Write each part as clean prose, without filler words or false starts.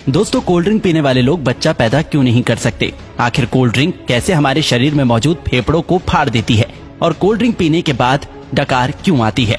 दोस्तों, cold drink पीने वाले लोग बच्चा पैदा क्यों नहीं कर सकते? आखिर कोल्ड ड्रिंक कैसे हमारे शरीर में मौजूद फेफड़ों को फाड़ देती है और कोल्ड ड्रिंक पीने के बाद डकार क्यों आती है?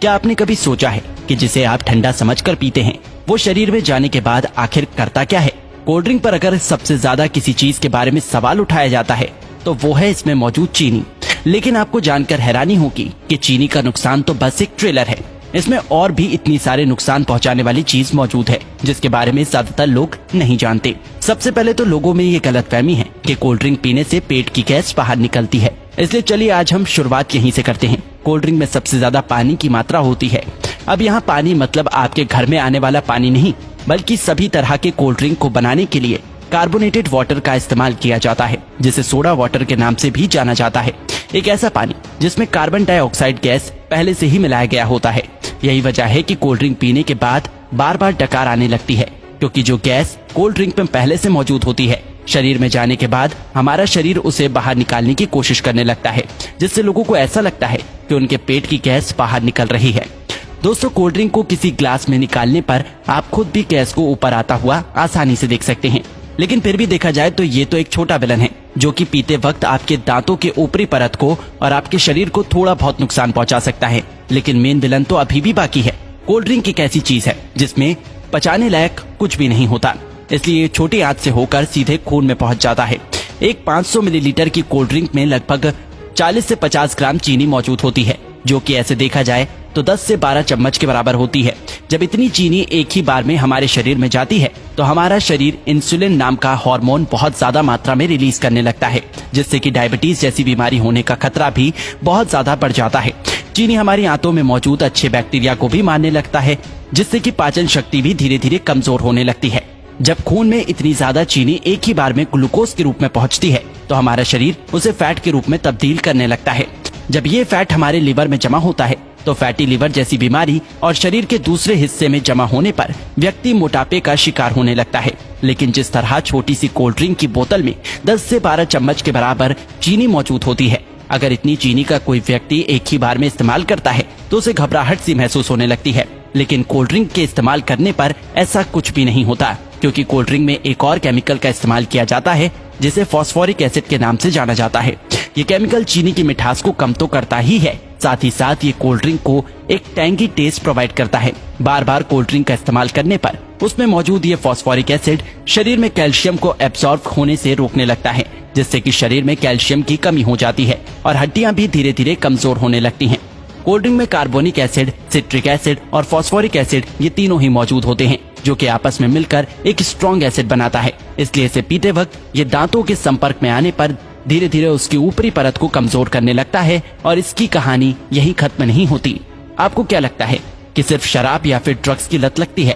क्या आपने कभी सोचा है कि जिसे आप ठंडा समझकर पीते हैं वो शरीर में जाने के बाद आखिर करता क्या है? कोल्ड ड्रिंक पर अगर सबसे ज्यादा किसी चीज के बारे में सवाल उठाया जाता है तो वो है इसमें मौजूद चीनी। लेकिन आपको जानकर हैरानी होगी कि चीनी का नुकसान तो बस एक ट्रेलर है। इसमें और भी इतनी सारे नुकसान पहुंचाने वाली चीज मौजूद है जिसके बारे में ज्यादातर लोग नहीं जानते। सबसे पहले तो लोगों में ये गलतफहमी है कि कोल्ड ड्रिंक पीने से पेट की गैस बाहर निकलती है। इसलिए चलिए आज हम शुरुआत यहीं से करते हैं। कोल्ड ड्रिंक में सबसे ज्यादा पानी की मात्रा होती है। अब यहाँ पानी मतलब आपके घर में आने वाला पानी नहीं, बल्कि सभी तरह के कोल्ड ड्रिंक को बनाने के लिए कार्बोनेटेड वाटर का इस्तेमाल किया जाता है, जिसे सोडा वाटर के नाम से भी जाना जाता है। एक ऐसा पानी जिसमें कार्बन डाइऑक्साइड गैस पहले से ही मिलाया गया होता है। यही वजह है कि कोल्ड ड्रिंक पीने के बाद बार बार डकार आने लगती है, क्योंकि जो गैस कोल्ड ड्रिंक में पहले से मौजूद होती है शरीर में जाने के बाद हमारा शरीर उसे बाहर निकालने की कोशिश करने लगता है, जिससे लोगों को ऐसा लगता है कि उनके पेट की गैस बाहर निकल रही है। दोस्तों, कोल्ड ड्रिंक को किसी ग्लास में निकालने पर आप खुद भी गैस को ऊपर आता हुआ आसानी से देख सकते हैं। लेकिन फिर भी देखा जाए तो ये तो एक छोटा विलन है जो कि पीते वक्त आपके दांतों के ऊपरी परत को और आपके शरीर को थोड़ा बहुत नुकसान पहुंचा सकता है। लेकिन मेन विलन तो अभी भी बाकी है। कोल्ड ड्रिंक एक ऐसी चीज है जिसमें पचाने लायक कुछ भी नहीं होता, इसलिए छोटी आंच से होकर सीधे खून में पहुंच जाता है। एक 500 मिलीलीटर की कोल्ड ड्रिंक में लगभग 40 से 50 ग्राम चीनी मौजूद होती है, जो कि ऐसे देखा जाए तो 10 से 12 चम्मच के बराबर होती है। जब इतनी चीनी एक ही बार में हमारे शरीर में जाती है तो हमारा शरीर इंसुलिन नाम का हार्मोन बहुत ज्यादा मात्रा में रिलीज करने लगता है, जिससे कि डायबिटीज जैसी बीमारी होने का खतरा भी बहुत ज्यादा बढ़ जाता है। चीनी हमारी आंतों में मौजूद अच्छे बैक्टीरिया को भी मारने लगता है, जिससे कि पाचन शक्ति भी धीरे धीरे कमजोर होने लगती है। जब खून में इतनी ज्यादा चीनी एक ही बार में ग्लूकोज के रूप में पहुंचती है तो हमारा शरीर उसे फैट के रूप में तब्दील करने लगता है। जब ये फैट हमारे लिवर में जमा होता है तो फैटी लिवर जैसी बीमारी और शरीर के दूसरे हिस्से में जमा होने पर व्यक्ति मोटापे का शिकार होने लगता है। लेकिन जिस तरह छोटी सी कोल्ड ड्रिंक की बोतल में 10 से 12 चम्मच के बराबर चीनी मौजूद होती है, अगर इतनी चीनी का कोई व्यक्ति एक ही बार में इस्तेमाल करता है तो उसे घबराहट सी महसूस होने लगती है। लेकिन कोल्ड ड्रिंक के इस्तेमाल करने पर ऐसा कुछ भी नहीं होता, क्योंकि कोल्ड ड्रिंक में एक और केमिकल का इस्तेमाल किया जाता है जिसे फॉस्फोरिक एसिड के नाम से जाना जाता है। ये केमिकल चीनी की मिठास को कम तो करता ही है, साथ ही साथ ये कोल्ड ड्रिंक को एक टैंगी टेस्ट प्रोवाइड करता है। बार बार कोल्ड ड्रिंक का इस्तेमाल करने पर उसमें मौजूद ये फॉस्फोरिक एसिड शरीर में कैल्शियम को एब्सॉर्ब होने से रोकने लगता है, जिससे कि शरीर में कैल्शियम की कमी हो जाती है और हड्डियां भी धीरे धीरे कमजोर होने लगती हैं। कोल्ड ड्रिंक में कार्बोनिक एसिड, सिट्रिक एसिड और फॉस्फोरिक एसिड ये तीनों ही मौजूद होते हैं, जो कि आपस में मिलकर एक स्ट्रॉन्ग एसिड बनाता है। इसलिए इसे पीते वक्त ये दांतों के संपर्क में आने पर धीरे धीरे उसकी ऊपरी परत को कमजोर करने लगता है और इसकी कहानी यही खत्म नहीं होती। आपको क्या लगता है कि सिर्फ शराब या फिर ड्रग्स की लत लगती है?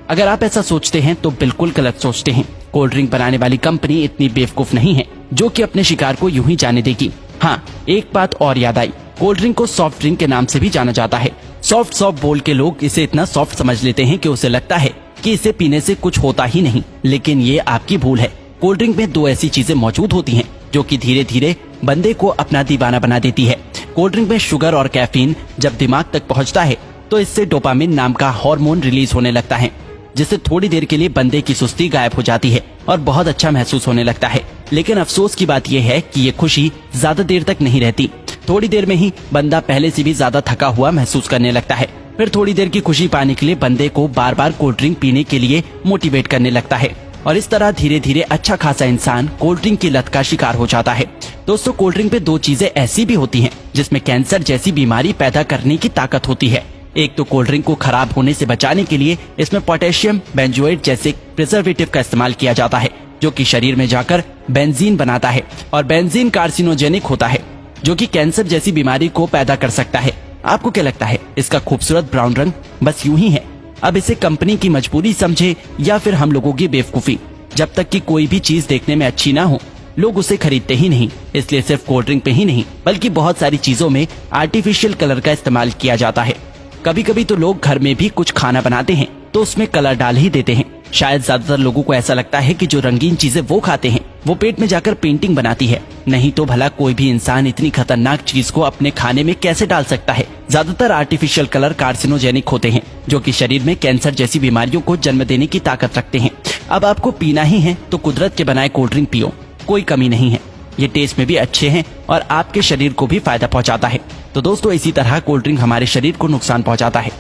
अगर आप ऐसा सोचते हैं तो बिल्कुल गलत सोचते हैं। कोल्ड ड्रिंक बनाने वाली कंपनी इतनी बेवकूफ नहीं है जो कि अपने शिकार को यूं ही जाने देगी। हाँ, एक बात और याद आई, कोल्ड ड्रिंक को सॉफ्ट ड्रिंक के नाम से भी जाना जाता है। सॉफ्ट बोल के लोग इसे इतना सॉफ्ट समझ लेते हैं कि उसे लगता है कि इसे पीने से कुछ होता ही नहीं, लेकिन ये आपकी भूल है। कोल्ड ड्रिंक में दो ऐसी चीजें मौजूद होती हैं जो कि धीरे धीरे बंदे को अपना दीवाना बना देती है। कोल्ड ड्रिंक में शुगर और कैफीन जब दिमाग तक पहुंचता है तो इससे डोपामिन नाम का हार्मोन रिलीज होने लगता है, जिससे थोड़ी देर के लिए बंदे की सुस्ती गायब हो जाती है और बहुत अच्छा महसूस होने लगता है। लेकिन अफसोस की बात यह है कि ये खुशी ज्यादा देर तक नहीं रहती। थोड़ी देर में ही बंदा पहले से भी ज्यादा थका हुआ महसूस करने लगता है। फिर थोड़ी देर की खुशी पाने के लिए बंदे को बार बार कोल्ड ड्रिंक पीने के लिए मोटिवेट करने लगता है और इस तरह धीरे धीरे अच्छा खासा इंसान कोल्ड ड्रिंक की लत का शिकार हो जाता है। दोस्तों, कोल्ड ड्रिंक पे दो चीजें ऐसी भी होती हैं जिसमें कैंसर जैसी बीमारी पैदा करने की ताकत होती है। एक तो कोल्ड ड्रिंक को खराब होने से बचाने के लिए इसमें पोटेशियम बेंजोएट जैसे प्रिजर्वेटिव का इस्तेमाल किया जाता है, जो कि शरीर में जाकर बेंजीन बनाता है और बेंजीन कार्सिनोजेनिक होता है, जो कि कैंसर जैसी बीमारी को पैदा कर सकता है। आपको क्या लगता है इसका खूबसूरत ब्राउन रंग बस यूं ही है? अब इसे कंपनी की मजबूरी समझे या फिर हम लोगों की बेवकूफी? जब तक कि कोई भी चीज देखने में अच्छी ना हो लोग उसे खरीदते ही नहीं। इसलिए सिर्फ कोल्ड ड्रिंक पे ही नहीं बल्कि बहुत सारी चीजों में आर्टिफिशियल कलर का इस्तेमाल किया जाता है। कभी कभी तो लोग घर में भी कुछ खाना बनाते हैं तो उसमें कलर डाल ही देते हैं। शायद ज्यादातर लोगों को ऐसा लगता है कि जो रंगीन चीजें वो खाते हैं वो पेट में जाकर पेंटिंग बनाती है। नहीं तो भला कोई भी इंसान इतनी खतरनाक चीज को अपने खाने में कैसे डाल सकता है? ज्यादातर आर्टिफिशियल कलर कार्सिनोजेनिक होते हैं, जो कि शरीर में कैंसर जैसी बीमारियों को जन्म देने की ताकत रखते हैं। अब आपको पीना ही है तो कुदरत के बनाए कोल्ड ड्रिंक पियो, कोई कमी नहीं है। ये टेस्ट में भी अच्छे हैं और आपके शरीर को भी फायदा पहुंचाता है। तो दोस्तों इसी तरह कोल्ड ड्रिंक हमारे शरीर को नुकसान पहुंचाता है।